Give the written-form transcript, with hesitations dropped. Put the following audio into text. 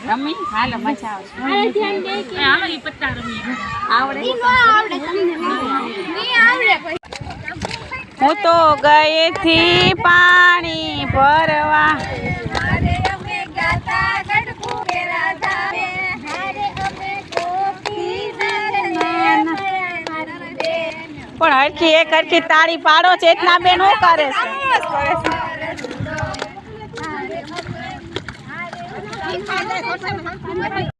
રમી હાલો મજા આવશે હાલો ઈ પત્તા રમી આવડે હું તો ગઈ થી પાણી ભરવા પણ હરખી એક હરખી તાળી પાડો ચેતના બેન શું કરે છે